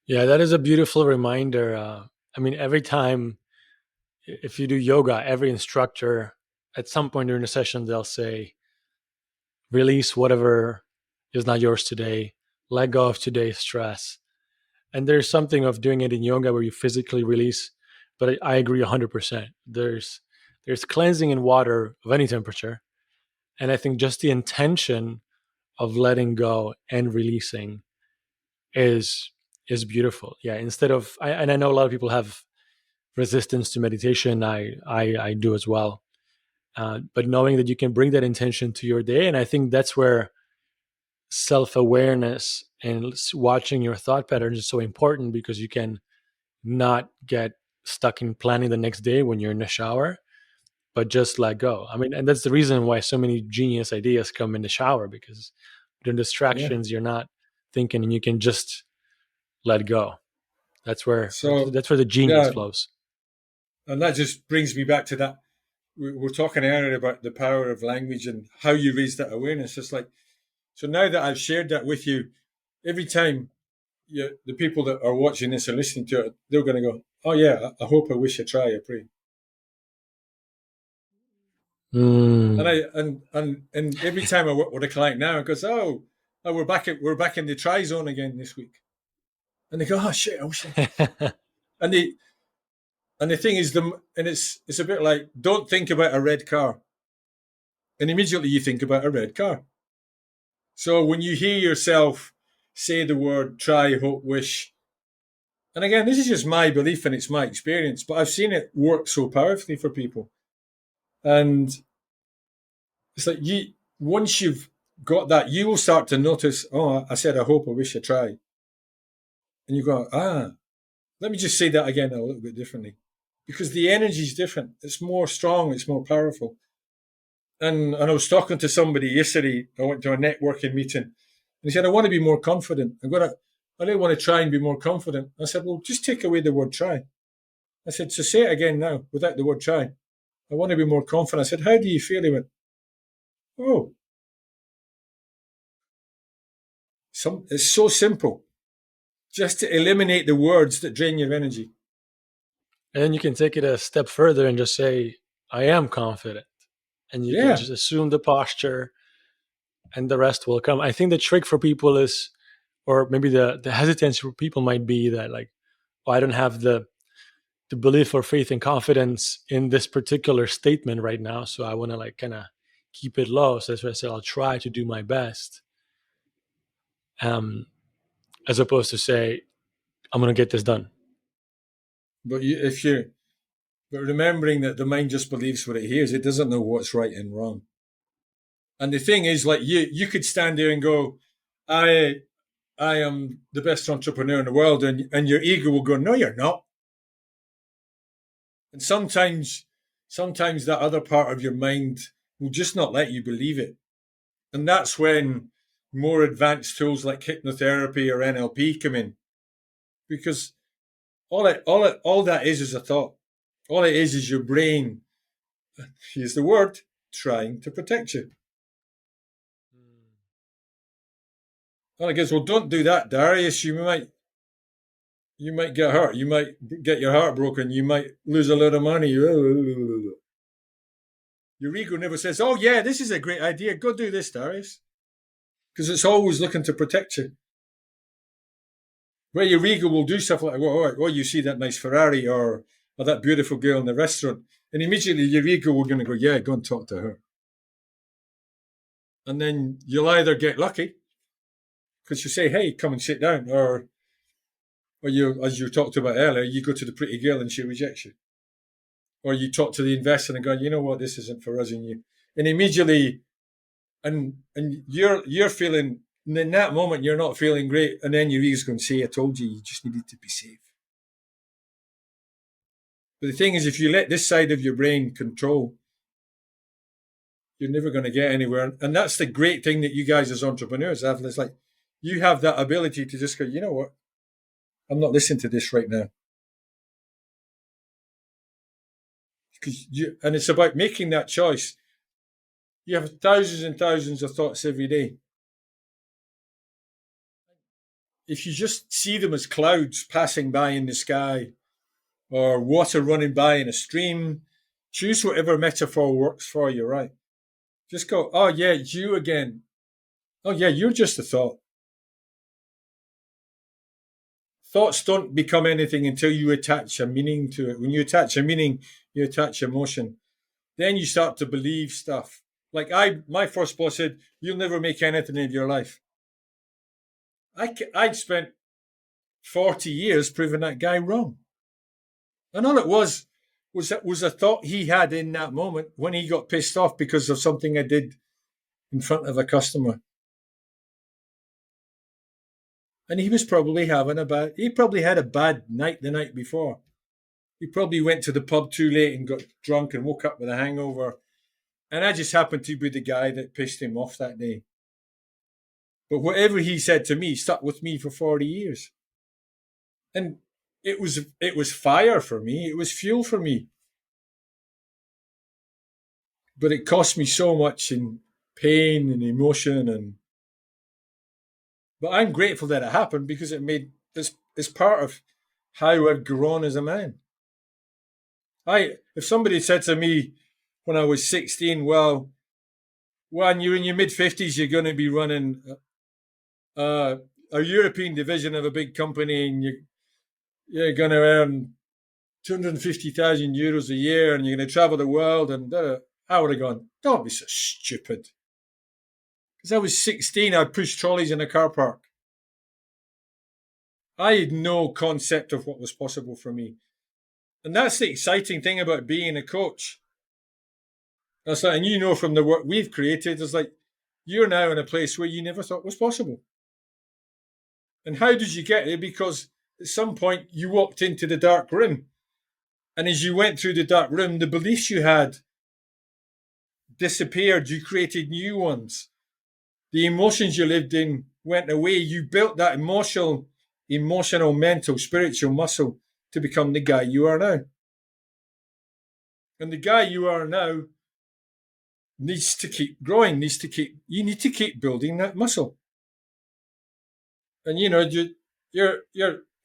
Yeah, that is a beautiful reminder. I mean, every time if you do yoga, every instructor at some point during the session, they'll say, release whatever is not yours today, let go of today's stress. And there's something of doing it in yoga where you physically release, but I agree 100%. There's cleansing in water of any temperature. And I think just the intention of letting go and releasing is beautiful. Yeah, instead of and I know a lot of people have resistance to meditation. I do as well. But knowing that you can bring that intention to your day, and I think that's where self awareness and watching your thought patterns is so important, because you can not get stuck in planning the next day when you're in the shower, but just let go. I mean, and that's the reason why so many genius ideas come in the shower, because the Yeah. distractions, you're not thinking, and you can just let go. So, That's where the genius yeah, flows. and that just brings me back to that. We were talking earlier about the power of language and how you raise that awareness. It's like, so now that I've shared that with you, every time the people that are watching this or listening to it, they're going to go, oh, yeah, I hope, I wish, I try, I pray. And Mm. and every time I work with a client now, it goes, we're back in the try zone again this week. And they go, oh shit, I wish. And the thing is, it's a bit like, don't think about a red car, and immediately you think about a red car. So when you hear yourself say the word try, hope, wish, and again, this is just my belief and it's my experience, but I've seen it work so powerfully for people. And it's like once you've got that, you will start to notice, oh, I said, I hope, I wish, I try. And you go, let me just say that again a little bit differently. Because the energy is different. It's more strong, it's more powerful. And I was talking to somebody yesterday. I went to a networking meeting, and he said, I want to be more confident. I don't want to try and be more confident. I said, well, just take away the word try. I said, so say it again now without the word try. I want to be more confident. I said, how do you feel? He went, oh, it's so simple. Just to eliminate the words that drain your energy. And then you can take it a step further and just say, I am confident. And you can Yeah. just assume the posture, and the rest will come. I think the trick for people is, or maybe the hesitancy for people might be that, like, oh, I don't have the belief or faith and confidence in this particular statement right now. So I want to like kind of keep it low. So that's why I said I'll try to do my best. As opposed to say, I'm going to get this done. But but remembering that the mind just believes what it hears, it doesn't know what's right and wrong. And the thing is, like, you could stand there and go, I I am the best entrepreneur in the world, and your ego will go, no, you're not. And sometimes that other part of your mind will just not let you believe it. And that's when more advanced tools like hypnotherapy or NLP come in. Because all that is a thought. All it is your brain, here's the word, trying to protect you. And it goes, well, don't do that, Darius. You might get hurt. You might get your heart broken. You might lose a lot of money. Your ego never says, oh, yeah, this is a great idea. Go do this, Darius. Because it's always looking to protect you. Where your ego will do stuff like, well, you see that nice Ferrari or that beautiful girl in the restaurant. And immediately your ego will going to go, yeah, go and talk to her. And then you'll either get lucky because you say, hey, come and sit down. Or you, as you talked about earlier, you go to the pretty girl and she rejects you. Or you talk to the investor and go, you know what, this isn't for us and you. And immediately, and you're feeling, in that moment, you're not feeling great. And then your ego's going to say, I told you, you just needed to be safe. But the thing is, if you let this side of your brain control, you're never going to get anywhere. And that's the great thing that you guys as entrepreneurs have. It's like, you have that ability to just go, you know what? I'm not listening to this right now. And it's about making that choice. You have thousands and thousands of thoughts every day. If you just see them as clouds passing by in the sky or water running by in a stream, choose whatever metaphor works for you, right? Just go, oh, yeah, it's you again. Oh, yeah, you're just a thought. Thoughts don't become anything until you attach a meaning to it. When you attach a meaning, you attach emotion. Then you start to believe stuff. Like my first boss said, you'll never make anything of your life. I'd spent 40 years proving that guy wrong. And all it was a thought he had in that moment when he got pissed off because of something I did in front of a customer. And he was probably he probably had a bad night the night before. He probably went to the pub too late and got drunk and woke up with a hangover. And I just happened to be the guy that pissed him off that day. But whatever he said to me stuck with me for 40 years. And it was fire for me. It was fuel for me. But it cost me so much in pain and emotion. But I'm grateful that it happened because it's part of how I've grown as a man. If somebody said to me when I was 16, well, when you're in your mid-50s, you're going to be running a European division of a big company and you're going to earn 250,000 euros a year and you're going to travel the world. And I would have gone, don't be so stupid. Because I was 16, I'd push trolleys in a car park. I had no concept of what was possible for me. And that's the exciting thing about being a coach. That's like, and you know from the work we've created, it's like you're now in a place where you never thought was possible. And how did you get there? Because at some point you walked into the dark room. And as you went through the dark room, the beliefs you had disappeared. You created new ones. The emotions you lived in went away. You built that emotional, mental, spiritual muscle to become the guy you are now. And the guy you are now needs to keep growing, you need to keep building that muscle. And you know,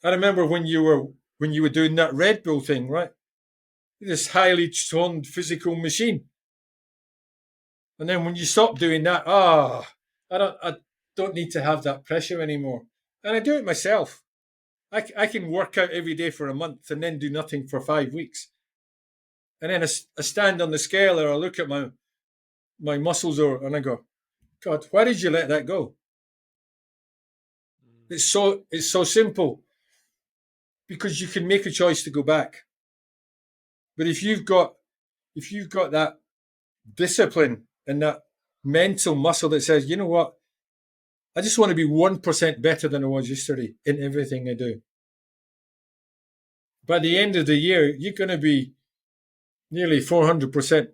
I remember when you were doing that Red Bull thing, right? This highly toned physical machine. And then when you stop doing that, I don't need to have that pressure anymore. And I do it myself. I can work out every day for a month and then do nothing for 5 weeks. And then I stand on the scale or I look at my muscles and I go, God, why did you let that go? It's so simple. Because you can make a choice to go back. But if you've got that discipline and that mental muscle that says, you know what, I just want to be 1% better than I was yesterday in everything I do. By the end of the year, you're going to be nearly 400%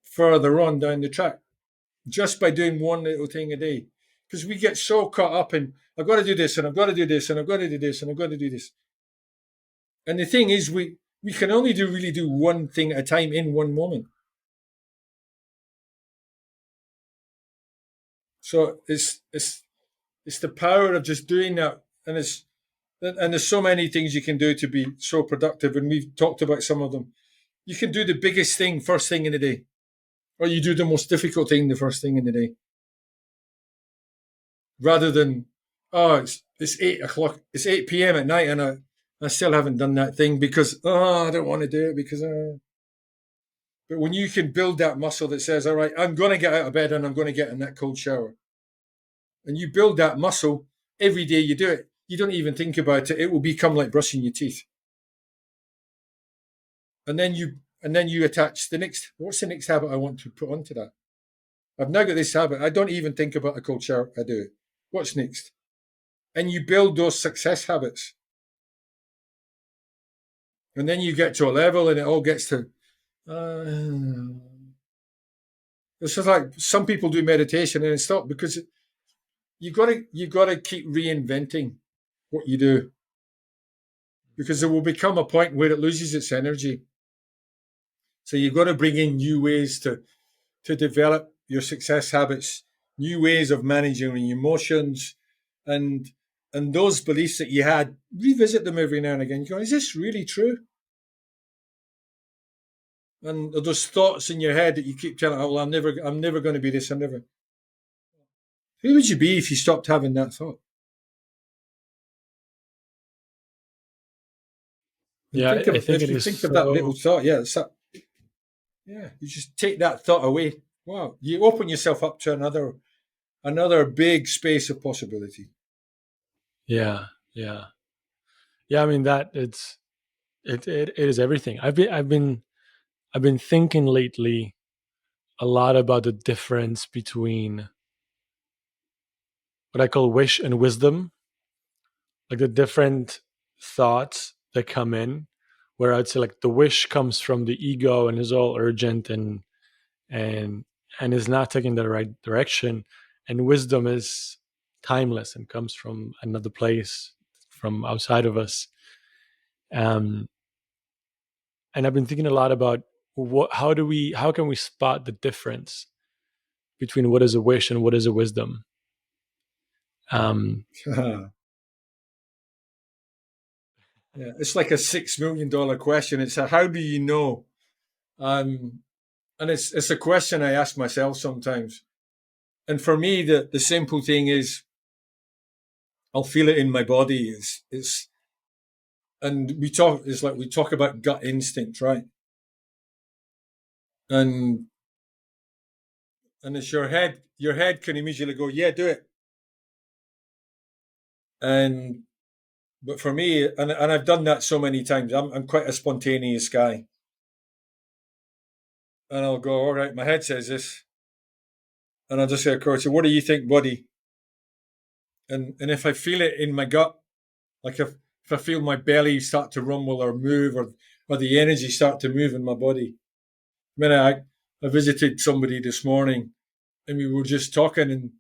further on down the track just by doing one little thing a day. Because we get so caught up in, I've got to do this and I've got to do this and I've got to do this and I've got to do this. And the thing is, we can only really do one thing at a time in one moment. So it's the power of just doing that, and there's so many things you can do to be so productive, and we've talked about some of them. You can do the biggest thing first thing in the day, or you do the most difficult thing the first thing in the day, rather than it's 8 o'clock, it's 8 p.m. at night, and I still haven't done that thing because I don't want to do it because. But when you can build that muscle that says, all right, I'm going to get out of bed and I'm going to get in that cold shower, and you build that muscle every day you do it, you don't even think about it. It will become like brushing your teeth. And then you attach the next. What's the next habit I want to put onto that? I've now got this habit. I don't even think about a cold shower. I do it. What's next? And you build those success habits. And then you get to a level and it all gets to. It's just like some people do meditation and stop because you got to keep reinventing what you do, because there will become a point where it loses its energy. So you've got to bring in new ways to develop your success habits, new ways of managing your emotions, and those beliefs that you had, revisit them every now and again. You go, is this really true? And those thoughts in your head that you keep telling, oh, well, I'm never going to be this. I'm never. Who would you be if you stopped having that thought? And Yeah, think of I think if it you is think of that little so. thought, it's that. Yeah, you just take that thought away. Wow, you open yourself up to another big space of possibility. Yeah, yeah, yeah. I mean that it is everything. I've been thinking lately a lot about the difference between what I call wish and wisdom, like the different thoughts that come in. Where I'd say like the wish comes from the ego and is all urgent and and is not taking the right direction, and wisdom is timeless and comes from another place, from outside of us. Um, and I've been thinking a lot about how can we spot the difference between what is a wish and what is a wisdom. Um, Yeah, it's like a $6 million question. It's a how do you know? Um, and it's a question I ask myself sometimes. And for me, the simple thing is I'll feel it in my body. It's and we talk about gut instinct, right? And it's your head can immediately go, yeah, do it. And but for me, and I've done that so many times. I'm quite a spontaneous guy, and I'll go, all right, my head says this, and I'll just say, of course, so what do you think, buddy? And if I feel it in my gut, like if I feel my belly start to rumble or move, or the energy start to move in my body. I mean, I visited somebody this morning, and we were just talking,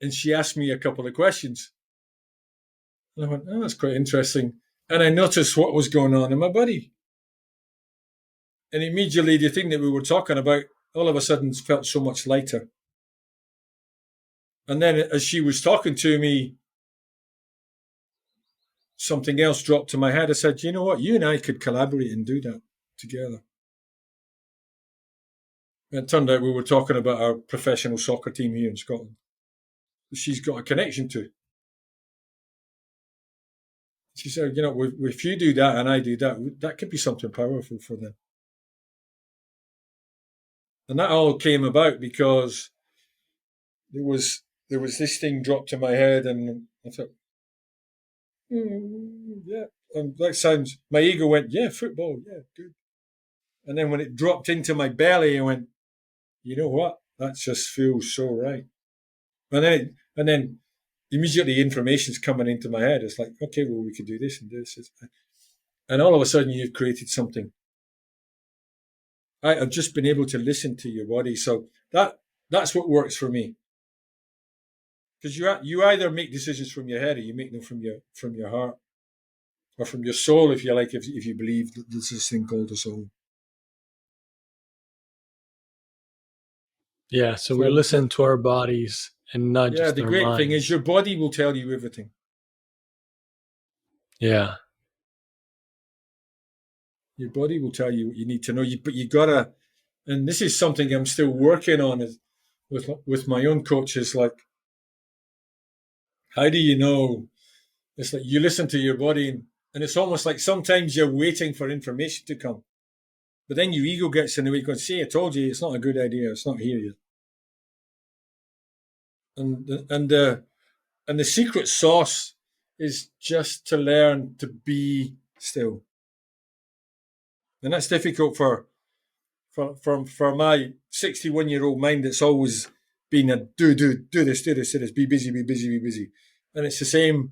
and she asked me a couple of questions, and I went, oh, that's quite interesting. And I noticed what was going on in my body. And immediately, the thing that we were talking about all of a sudden felt so much lighter. And then, as she was talking to me, something else dropped to my head. I said, you know what? You and I could collaborate and do that together. And it turned out we were talking about our professional soccer team here in Scotland. She's got a connection to. She said, if you do that and I do that, that could be something powerful for them. And that all came about because there was this thing dropped to my head, and I thought, yeah, and that sounds. My ego went, yeah, football, yeah, good. And then when it dropped into my belly, I went, you know what? That just feels so right. And then immediately information's coming into my head. It's like, okay, well, we could do this and this, and all of a sudden you've created something. I've just been able to listen to your body. So that's what works for me. Because you either make decisions from your head or you make them from your heart or from your soul, if you like, if you believe that there's this thing called a soul. Yeah, so we So listen to our bodies and not yeah, just the our great thing is minds. your body will tell you everything. Yeah. Your body will tell you what you need to know. But you gotta, and this is something I'm still working on with my own coaches. Like, how do you know? It's like you listen to your body, and it's almost like sometimes you're waiting for information to come, but then your ego gets in the way. Going, see, I told you, it's not a good idea. It's not here yet. And the secret sauce is just to learn to be still, and that's difficult for my 61-year-old mind that's always been a do this, be busy, be busy, be busy. And it's the same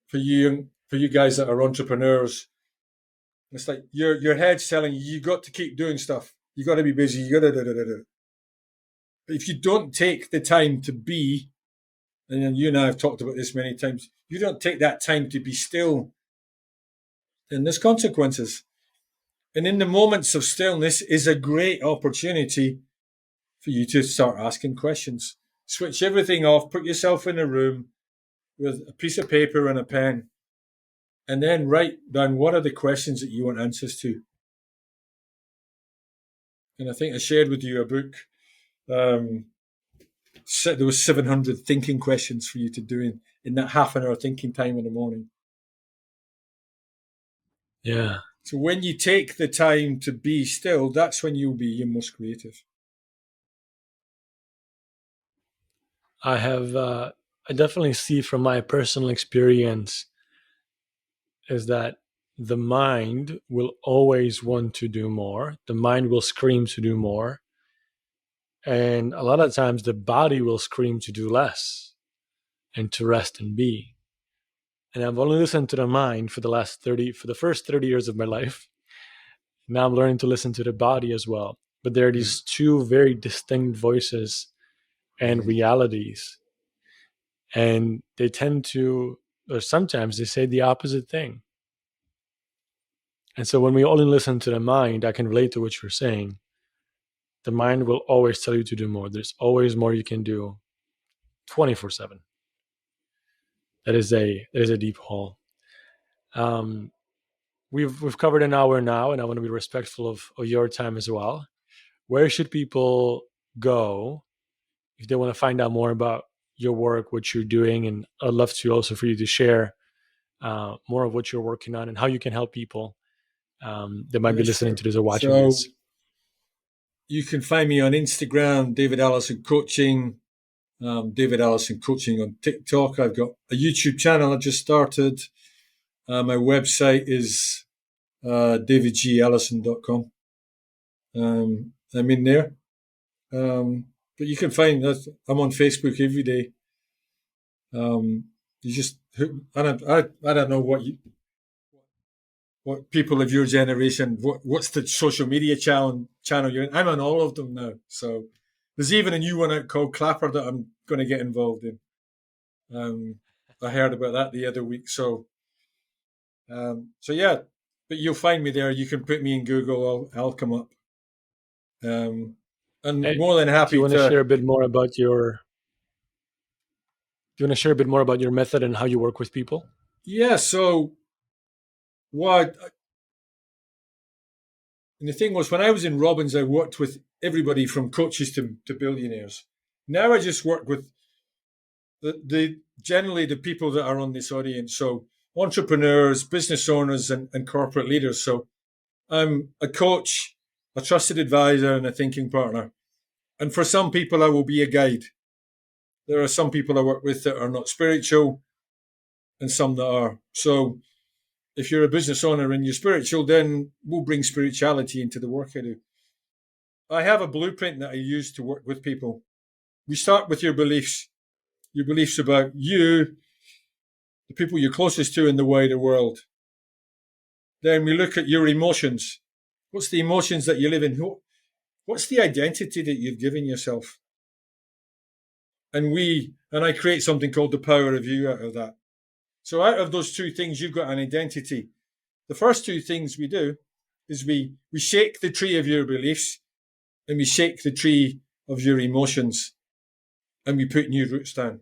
for you guys that are entrepreneurs. It's like your head's telling you you got to keep doing stuff. You got to be busy. You got to da. But if you don't take the time to be, and you and I have talked about this many times, you don't take that time to be still, then there's consequences. And in the moments of stillness is a great opportunity for you to start asking questions. Switch everything off, put yourself in a room with a piece of paper and a pen, and then write down what are the questions that you want answers to. And I think I shared with you a book. There was 700 thinking questions for you to do in that half an hour thinking time in the morning. Yeah. So when you take the time to be still, that's when you'll be your most creative. I definitely see from my personal experience is that the mind will always want to do more. The mind will scream to do more. And a lot of times the body will scream to do less and to rest and be. And I've only listened to the mind for the first 30 years of my life. Now I'm learning to listen to the body as well. But there are these two very distinct voices and realities. And they tend to, or sometimes they say the opposite thing. And so when we only listen to the mind, I can relate to what you're saying. The mind will always tell you to do more. There's always more you can do 24/7. That is a deep hole. Um, we've covered an hour now, and I want to be respectful of your time as well. Where should people go if they want to find out more about your work, what you're doing? And I'd love to also for you to share more of what you're working on and how you can help people that might Yeah, be listening sure. to this or watching So this. you can find me on Instagram, David Alison Coaching, David Alison Coaching on TikTok. I've got a YouTube channel I just started. My website is davidgallison.com. I'm in there. But you can find that I'm on Facebook every day. You just I don't know what people of your generation what's the social media channel you're in. I'm on all of them now. So there's even a new one out called Clapper that I'm going to get involved in. I heard about that the other week. So yeah, but you'll find me there. You can put me in Google. I'll come up. And Hey, more than do you happy want to to. share a bit more about your do you want to share a bit more about your method and how you work with people? Yeah. So what? And the thing was, when I was in Robbins, I worked with everybody from coaches to billionaires. Now I just work with the generally the people that are on this audience. So entrepreneurs, business owners, and corporate leaders. So I'm a coach, a trusted advisor, and a thinking partner. And for some people, I will be a guide. There are some people I work with that are not spiritual, and some that are. So if you're a business owner and you're spiritual, then we'll bring spirituality into the work I do. I have a blueprint that I use to work with people. We start with your beliefs about you, the people you're closest to in the wider world. Then we look at your emotions. What's the emotions that you live in? What's the identity that you've given yourself? And I create something called the power of you out of that. So out of those two things, you've got an identity. The first two things we do is we shake the tree of your beliefs and we shake the tree of your emotions and we put new roots down.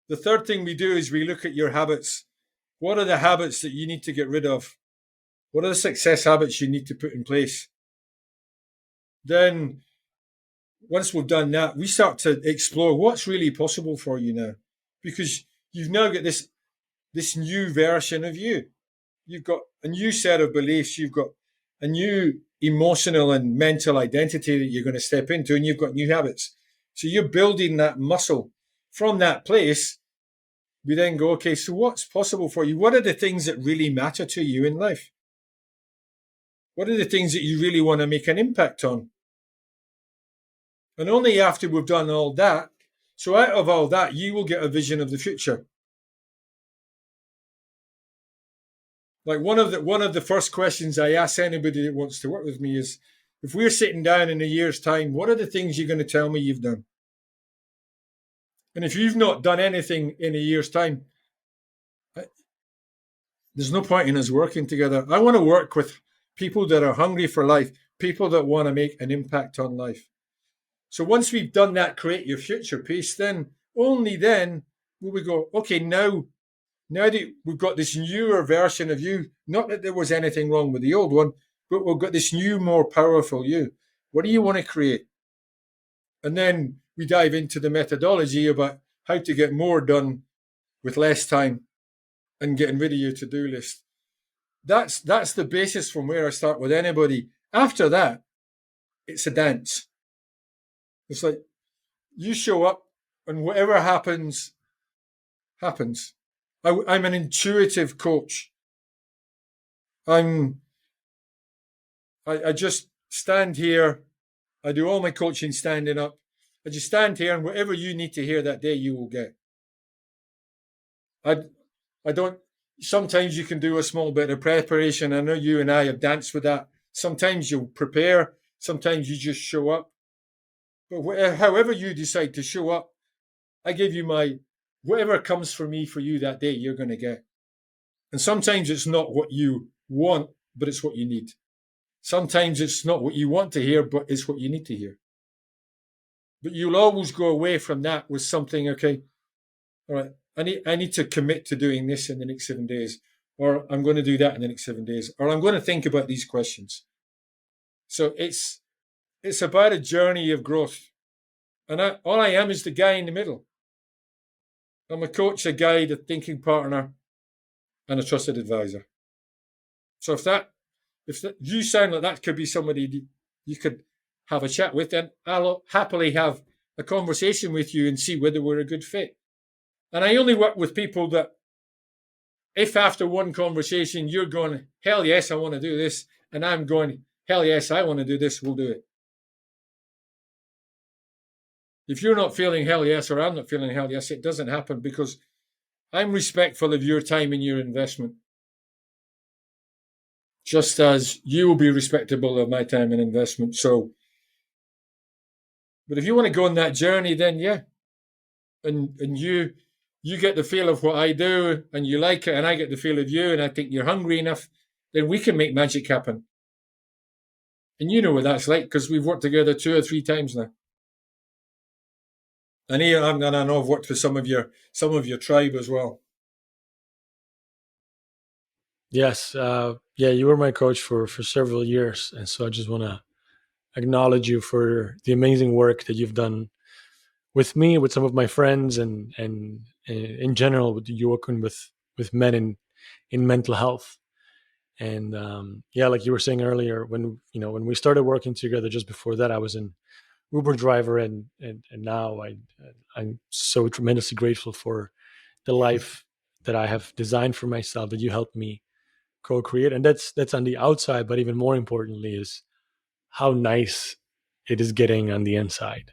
The third thing we do is we look at your habits. What are the habits that you need to get rid of? What are the success habits you need to put in place? Then, once we've done that, we start to explore what's really possible for you now. Because you've now got this new version of you. You've got a new set of beliefs. You've got a new emotional and mental identity that you're going to step into, and you've got new habits. So you're building that muscle. From that place, we then go, okay, so what's possible for you? What are the things that really matter to you in life? What are the things that you really want to make an impact on? And only after we've done all that, so out of all that, you will get a vision of the future. Like one of the first questions I ask anybody that wants to work with me is, if we're sitting down in a year's time, what are the things you're going to tell me you've done? And if you've not done anything in a year's time, there's no point in us working together. I want to work with people that are hungry for life, people that want to make an impact on life. So once we've done that create your future piece, then only then will we go, okay, now that we've got this newer version of you, not that there was anything wrong with the old one, but we've got this new, more powerful you. What do you want to create? And then we dive into the methodology about how to get more done with less time and getting rid of your to-do list. That's the basis from where I start with anybody. After that, it's a dance. It's like you show up and whatever happens, happens. I'm an intuitive coach. I just stand here. I do all my coaching standing up. I just stand here, and whatever you need to hear that day, you will get. I don't. Sometimes you can do a small bit of preparation. I know you and I have danced with that. Sometimes you'll prepare. Sometimes you just show up. But however you decide to show up, I give you whatever comes for me for you that day, you're going to get. And sometimes it's not what you want, but it's what you need. Sometimes it's not what you want to hear, but it's what you need to hear. But you'll always go away from that with something, okay, all right, I need to commit to doing this in the next 7 days, or I'm going to do that in the next 7 days, or I'm going to think about these questions. So it's about a journey of growth. And all I am is the guy in the middle. I'm a coach, a guide, a thinking partner, and a trusted advisor. So if you sound like that could be somebody you could have a chat with, then I'll happily have a conversation with you and see whether we're a good fit. And I only work with people that if after one conversation you're going, hell yes, I want to do this, and I'm going, hell yes, I want to do this, we'll do it. If you're not feeling hell yes, or I'm not feeling hell yes, it doesn't happen, because I'm respectful of your time and your investment. Just as you will be respectable of my time and investment. So, but if you want to go on that journey, then yeah. And you get the feel of what I do and you like it, and I get the feel of you, and I think you're hungry enough, then we can make magic happen. And you know what that's like, because we've worked together 2 or 3 times now. And I know I've worked with some of your tribe as well. Yes, yeah, you were my coach for several years, and so I just want to acknowledge you for the amazing work that you've done with me, with some of my friends, and in general, with you working with men in mental health. And yeah, like you were saying earlier, when we started working together, just before that, I was an Uber driver, and now I'm so tremendously grateful for the life that I have designed for myself, that you helped me co-create. And that's on the outside, but even more importantly is how nice it is getting on the inside.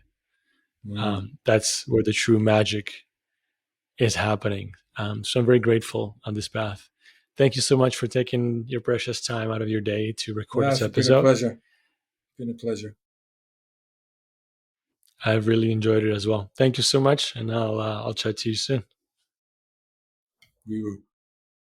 That's where the true magic is happening. So I'm very grateful on this path. thank you so much for taking your precious time out of your day to record this It's been a episode. pleasure. Been a pleasure. I've really enjoyed it as well. Thank you so much, and I'll chat to you soon. We will.